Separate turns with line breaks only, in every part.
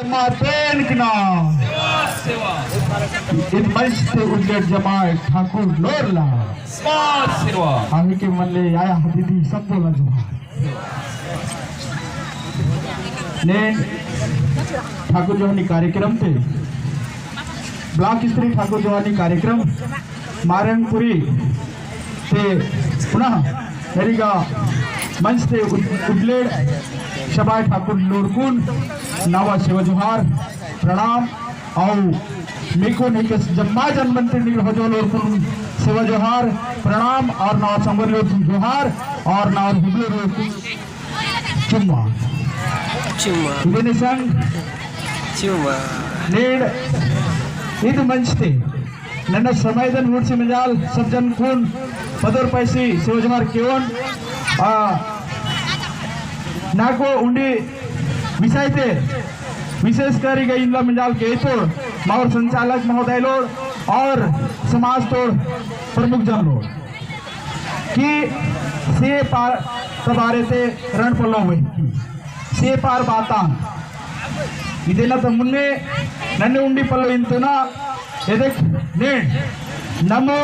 मातेन की नाम इन मंच से उजगड जमाय ठाकुर लोरला आम्ही के म्हणले या हदीदी सब बोला जो ने ठाकुर जोहानी कार्यक्रम थे ब्लॉक स्तरीय ठाकुर जोहानी कार्यक्रम मारंगपुरी ते पुनः मेरीगा मंच से उजलेड शबाय ठाकुर लोरकुन नावा शिव जोहार प्रणाम और मेको नहीं जम्मा जनमंत्री निगहजो लोरकुन शिव जोहार प्रणाम और नाव संबल जोहार और नाव हुबले लोरकुन चुम्मा इदने संग चुम्मा नेड इद मंच थे नन्ना समयदन मुर्सी मजाल सब जन खून पदर पैसी शिव जोहार केवन नाको उंडी विषय थे विशेषकर इंद्र मंजाल के तोड़ मावर संचालक महोदय लोग और समाज तोड़ प्रमुख जन लोग कि से पार तबारे थे रण पल्लो हुए से पार बातान इदेना तो मुन्ने नन्ने उंडी पल्लो इंतुना एदेक नेड नमो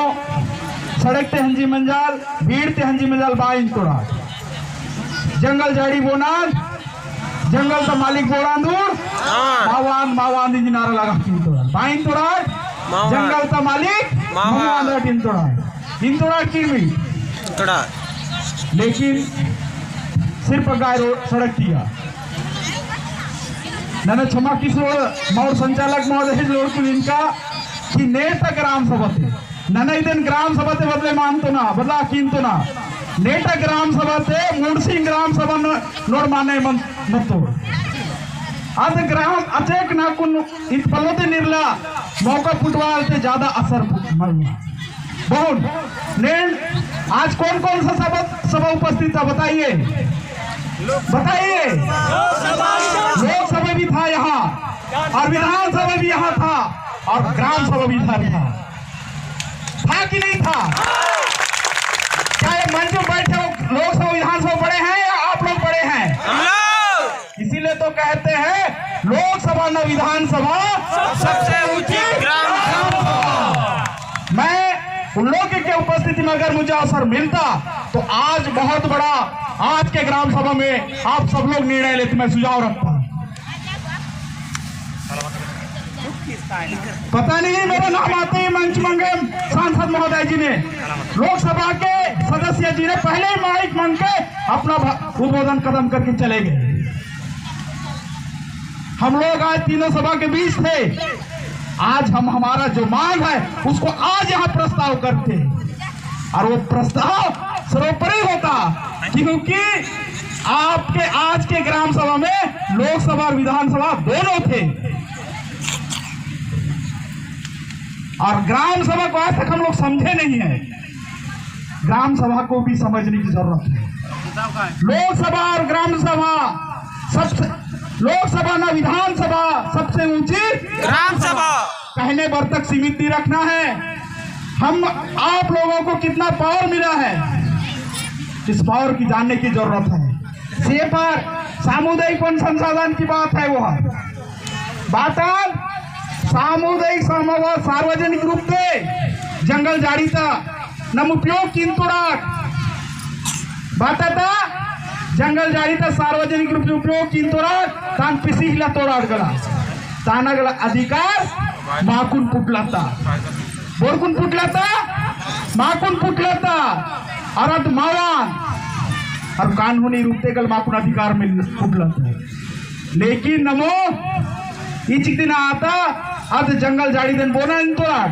सड़क ते हंजी मंजाल भीड़ ते हंजी मंजाल बा इंतुरा जंगल जाड़ी बोनाल जंगल तो मालिक बोला दूर मावान मावान दी नारा लगा इंतुरा बा इंतुरा जंगल तो मालिक मावान दा इंतुरा की भी इंतुरा लेकिन सिर्फ गाय रोड सड़क किया नन्हे क्षमा किशोर मौर संचालक महोदय लोग इनका कि नेता ग्राम सभा थे नन्हे इधन ग्राम सभा थे बदले मानतो ना बदला कीनतो ना नेता ग्राम सभा थे मुर्सिंग ग्राम सभा नोर माने मतो आज ग्राम अचेक नाकुन इत पलोते निर्ला मौका फुटवाल से ज्यादा असर मरना बहुत नेल आज कौन कौन सा सभा उपस्थित था बताइए बताइए लोकसभा भी था यहाँ और विधानसभा भी यहाँ था और ग्राम सभा भी था कि नहीं था? क्या ये मंच में बैठे लोकसभा विधानसभा बड़े हैं या आप लोग बड़े हैं? हम लोग। इसीलिए तो कहते हैं लोकसभा न विधानसभा सबसे ऊंची ग्राम सभा। मैं उन लोगों के उपस्थिति में अगर मुझे अवसर मिलता तो आज बहुत बड़ा आज के ग्राम सभा में आप सब लोग निर्णय लेते मैं सुझाव रखता हूं। पता नहीं मेरा नाम आते ही मंच मंगे सांसद महोदय जी ने लोकसभा के सदस्य जी ने पहले ही माइक मांग के अपना उद्बोधन कदम करके चले गए। हम लोग आज तीनों सभा के बीच थे। आज हम हमारा जो मांग है उसको आज यहाँ प्रस्ताव करते और वो प्रस्ताव सर्वोपरि होता क्योंकि आपके आज के ग्राम सभा में लोकसभा और विधानसभा दोनों थे और ग्राम सभा को आज तक हम लोग समझे नहीं है। ग्राम सभा को भी समझने की जरूरत है। लोकसभा और ग्राम सभा सबसे लोकसभा ना विधानसभा सबसे ऊंची ग्राम सभा कहने भर तक सीमित नहीं रखना है। हम आप लोगों को कितना पावर मिला है इस पावर की जानने की जरूरत है। से पर सामुदायिक वन संसाधन की बात है वो बात सामुदायिक सार्वजनिक रूप से जंगल जाड़ी था नम उपयोग किंतुड़ा बात था जंगल जाड़ी था सार्वजनिक रूप से उपयोग किंतुड़ा तान पिसी हिला तोड़ा गला ताना गला अधिकार माकुन पुटलाता बोरकुन पुटलाता माकुन पुटलाता और मावान और कानूनी रूप से गल माकुन अधिकार मिल पुटलाता लेकिन नमो इचिक दिन आता आज जंगल जाड़ी दिन बोना इन तोड़ा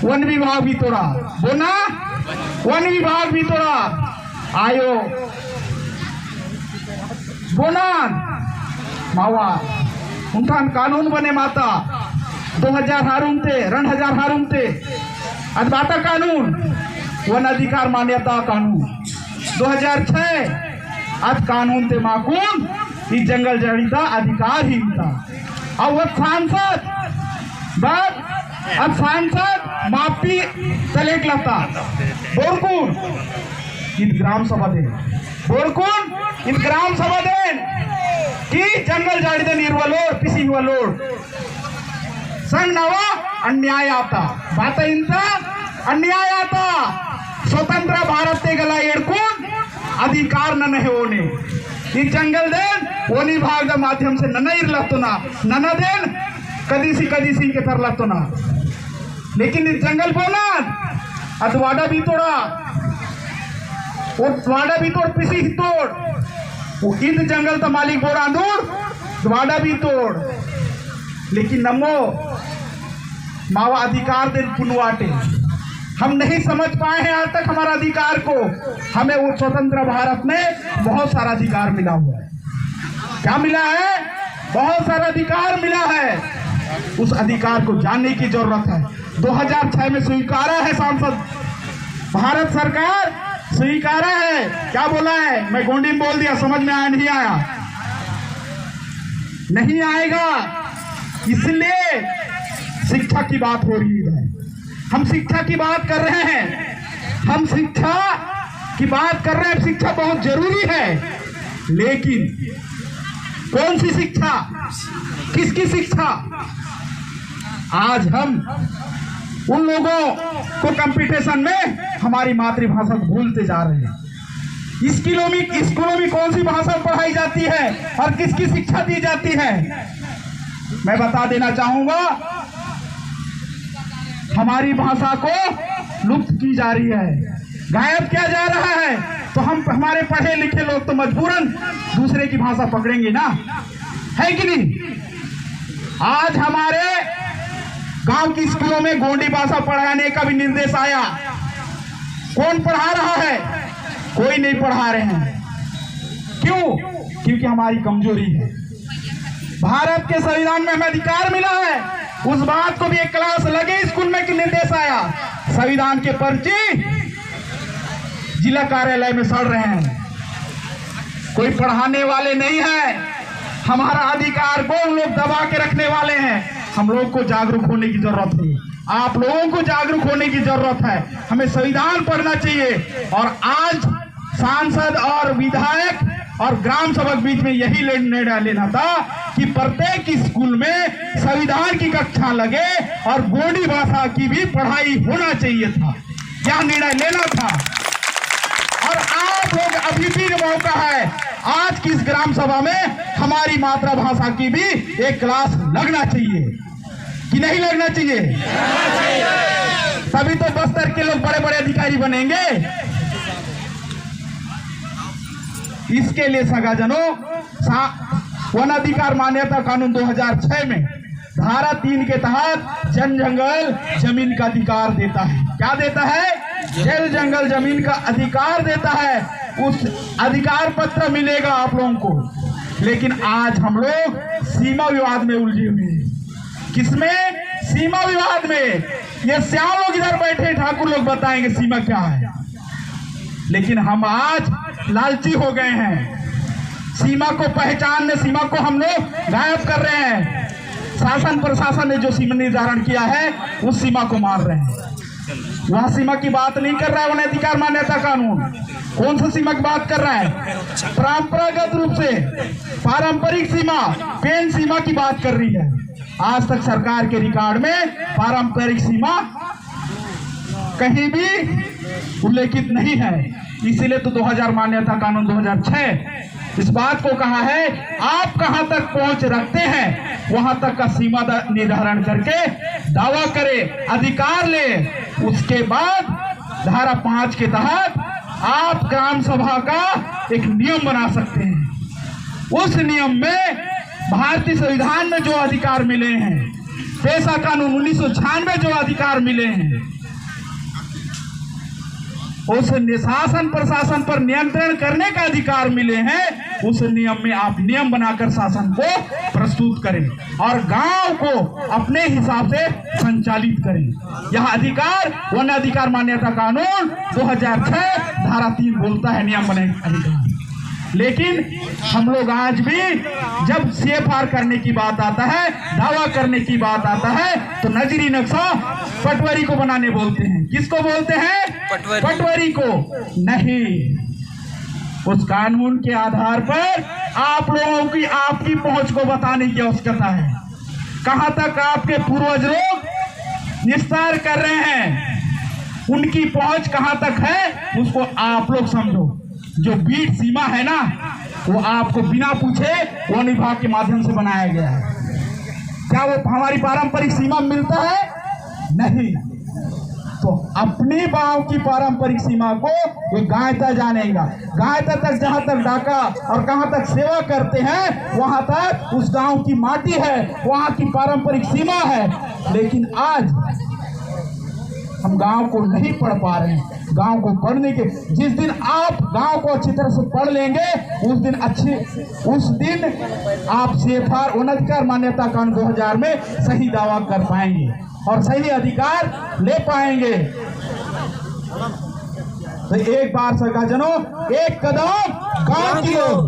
वन विभाग भी तोड़ा बोना वन विभाग भी तोड़ा आयो बोना मावा उनका कानून बने माता 2000 हारूम थे रण 1000 हारूम थे आज बाता कानून वन अधिकार मान्यता कानून 2006 आज कानून थे माकून इस जंगल जाड़ी का अधिकार ही था और वह सांसद बस अब सांसद माफी तलेक लता बोरकुन इन ग्राम सभा दे बोरकुन इन ग्राम सभा दे की जंगल जाड़िदे निर्वलोड पिसी हुवलोड संग नवा अन्याय आता बात इंत अन्याय आता स्वतंत्र भारत तेगला एड्कून अधिकार नन्हे ओने ಈ जंगल देन ओनी भाग माध्यम से नन इरलत्तुना नन देन कदीसी के तरलत्तुना लेकिन इस जंगल बोना अद वाड़ा भी तोड़ा वाड़ा भी तोड़ पिसी तोड़ वो इंद जंगल तो मालिक बोरा दूर वाड़ा भी तोड़ लेकिन नमो मावा अधिकार दे पुनवाटे हम नहीं समझ पाए हैं आज तक हमारा अधिकार को। हमें वो स्वतंत्र भारत में बहुत सारा अधिकार मिला हुआ है। क्या मिला है? बहुत सारा अधिकार मिला है। उस अधिकार को जानने की जरूरत है। 2006 में स्वीकारा है सांसद भारत सरकार स्वीकारा है। क्या बोला है? मैं गोंडी में बोल दिया, समझ में आया नहीं आया? नहीं आएगा। इसलिए शिक्षा की बात हो रही है। हम शिक्षा की बात कर रहे हैं। हम शिक्षा की बात कर रहे हैं। शिक्षा बहुत जरूरी है, लेकिन कौन सी शिक्षा? किसकी शिक्षा? आज हम उन लोगों को कंपटीशन में हमारी मातृभाषा को भूलते जा रहे हैं। स्कूलों में कौन सी भाषा पढ़ाई जाती है और किसकी शिक्षा दी जाती है? मैं बता देना चाहूंगा, हमारी भाषा को लुप्त की जा रही है, गायब किया जा रहा है। तो हम हमारे पढ़े लिखे लोग तो मजबूरन दूसरे की भाषा पकड़ेंगे ना, है कि नहीं? आज हमारे गांव की स्कूलों में गोंडी भाषा पढ़ाने का भी निर्देश आया। कौन पढ़ा रहा है? कोई नहीं पढ़ा रहे हैं। क्यों? क्योंकि हमारी कमजोरी है। भारत के संविधान में हमें अधिकार मिला है, उस बात को भी एक क्लास लगे स्कूल में कि निर्देश आया। संविधान के पर्ची जिला कार्यालय में सड़ रहे हैं, कोई पढ़ाने वाले नहीं है। हमारा अधिकार को हम लोग दबा के रखने वाले हैं। हम लोग को जागरूक होने की जरूरत है। आप लोगों को जागरूक होने की जरूरत है। हमें संविधान पढ़ना चाहिए। और आज सांसद और विधायक और ग्राम सभा के बीच में यही निर्णय लेना था कि प्रत्येक स्कूल में संविधान की कक्षा लगे और गोंडी भाषा की भी पढ़ाई होना चाहिए था। क्या निर्णय लेना था? और आप लोग अभी भी मौका है, आज की इस ग्राम सभा में हमारी मातृभाषा की भी एक क्लास लगना चाहिए कि नहीं लगना चाहिए? तभी तो बस्तर के लोग बड़े बड़े अधिकारी बनेंगे। इसके लिए सगाजनों, वन अधिकार मान्यता कानून 2006 में धारा 3 के तहत जंगल जमीन का अधिकार देता है। क्या देता है? जल जंगल जमीन का अधिकार देता है। उस अधिकार पत्र मिलेगा आप लोगों को। लेकिन आज हम लोग सीमा विवाद में उलझे हुए हैं। किसमें? सीमा विवाद में। ये श्याम लोग इधर बैठे ठाकुर लोग बताएंगे सीमा क्या है। लेकिन हम आज लालची हो गए हैं। सीमा को पहचानने, सीमा को हम लोग गायब कर रहे हैं। शासन प्रशासन ने जो सीमा निर्धारण किया है उस सीमा को मार रहे हैं। वहां सीमा की बात नहीं कर रहा है वन अधिकार मान्यता कानून। कौन सी सीमा की बात कर रहा है? परंपरागत रूप से पारंपरिक सीमा, पेन सीमा की बात कर रही है। आज तक सरकार के रिकॉर्ड में पारंपरिक सीमा कहीं भी उल्लेखित नहीं है। इसीलिए तो 2000 मान्यता कानून 2006 इस बात को कहा है, आप कहां तक पहुंच रखते हैं वहां तक का सीमा निर्धारण करके दावा करे, अधिकार ले। उसके बाद धारा 5 के तहत आप ग्राम सभा का एक नियम बना सकते हैं। उस नियम में भारतीय संविधान में जो अधिकार मिले हैं, पेशा कानून 1996 जो अधिकार मिले हैं, उस शासन प्रशासन पर नियंत्रण करने का अधिकार मिले हैं। उस नियम में आप नियम बनाकर शासन को प्रस्तुत करें और गांव को अपने हिसाब से संचालित करें। यह अधिकार वन अधिकार मान्यता कानून 2006 धारा 3 बोलता है, नियम बने अधिकार। लेकिन हम लोग आज भी जब CFR करने की बात आता है, दावा करने की बात आता है, तो नजरी नक्शा पटवारी को बनाने बोलते हैं। किसको बोलते हैं? पटवारी को। नहीं, उस कानून के आधार पर आप लोगों की आपकी पहुंच को बताने की आवश्यकता है। कहां तक आपके पूर्वज लोग निस्तार कर रहे हैं, उनकी पहुंच कहां तक है उसको आप लोग समझो। जो बीट सीमा है ना, वो आपको बिना पूछे वन विभाग के माध्यम से बनाया गया है। क्या वो हमारी पारंपरिक सीमा मिलता है? नहीं। तो अपनी गांव की पारंपरिक सीमा को ये गायता जानेगा। गायता तक जहां तक डाका और कहां तक सेवा करते हैं, वहां तक उस गांव की माटी है, वहां की पारंपरिक सीमा है। लेकिन आज हम गांव को नहीं पढ़ पा रहे हैं। गांव को पढ़ने के जिस दिन आप गांव को अच्छी तरह से पढ़ लेंगे, उस दिन आप CFR वनाधिकार मान्यता कानून 2000 में सही दावा कर पाएंगे और सही अधिकार ले पाएंगे। तो एक बार सरकार जनो, एक कदम गांव की ओर।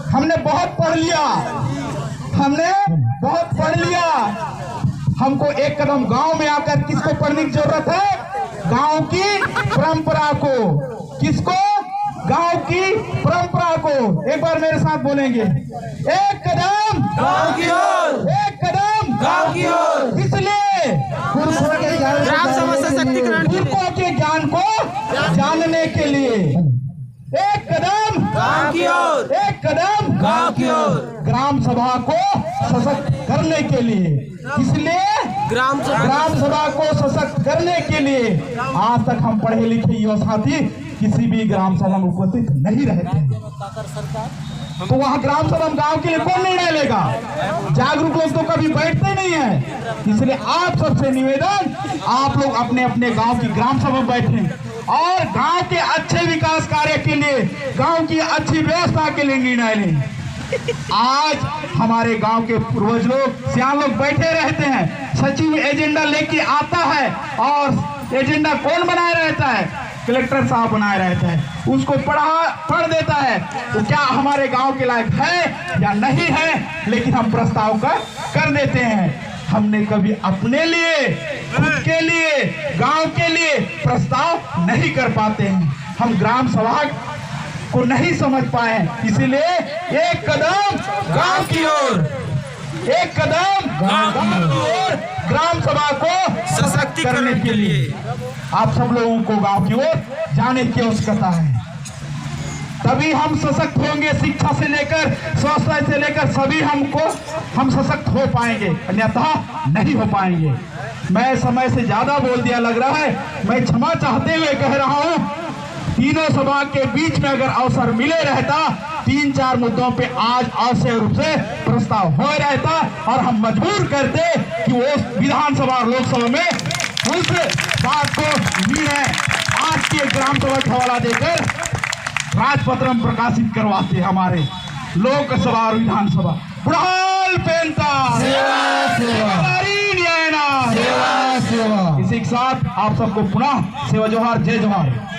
हमने बहुत पढ़ लिया, हमको एक कदम गांव में आकर किसको पढ़ने की जरूरत है? गांव की परंपरा को। किसको? गांव की परंपरा को। एक बार मेरे साथ बोलेंगे, एक कदम
गांव की ओर,
एक कदम
गांव की ओर।
इसलिए
ग्राम सभा सशक्तिकरण
के ज्ञान को जानने के लिए एक कदम
गांव की ओर,
एक कदम
गांव की ओर।
ग्राम सभा को सशक्त करने के लिए, इसलिए
ग्राम
सभा को सशक्त करने के लिए आज तक हम पढ़े लिखे युवा साथी किसी भी ग्राम सभा में उपस्थित नहीं रहते। तो वहाँ ग्राम सभा गांव के लिए कौन निर्णय लेगा? जागरूक लोग तो कभी बैठते नहीं है। इसलिए आप सबसे निवेदन, आप लोग अपने अपने गांव की ग्राम सभा में बैठें और गांव के अच्छे विकास कार्य के लिए, गांव की अच्छी व्यवस्था के लिए निर्णय लें। आज हमारे गांव के पूर्वज लोग, सियान लोग बैठे रहते हैं, सचिव एजेंडा लेके आता है और एजेंडा कौन बनाए रहता है? कलेक्टर साहब बनाए रहते हैं। उसको पढ़ देता है। तो क्या हमारे गांव के लायक है या नहीं है? लेकिन हम प्रस्ताव कर देते हैं। हमने कभी अपने लिए, खुद के लिए, गांव के लिए प्रस्ताव नहीं कर पाते हैं। हम ग्राम सभा को नहीं समझ पाए, इसीलिए एक कदम
गांव की ओर,
एक कदम गांव की ओर ग्राम सभा को सशक्त करने के लिए आप सब लोगों को गांव की ओर जाने की आवश्यकता है। तभी हम सशक्त होंगे। शिक्षा से लेकर स्वास्थ्य से लेकर सभी हम सशक्त हो पाएंगे, अन्यथा नहीं हो पाएंगे। मैं समय से ज्यादा बोल दिया लग रहा है, मैं क्षमा चाहते हुए कह रहा हूं। तीनों सभा के बीच में अगर अवसर मिले रहता, 3-4 मुद्दों पे आज आवश्यक रूप से प्रस्ताव हो रहता और हम मजबूर करते कि वो विधानसभा और लोकसभा में उस बात को निर्णय आज के ग्राम सभा का हवाला देकर राजपत्र में प्रकाशित करवाते। हमारे लोकसभा और विधानसभा बुढ़ाल पेंता इसी के साथ आप सबको पुनः सेवा जोहार, जय जोहार।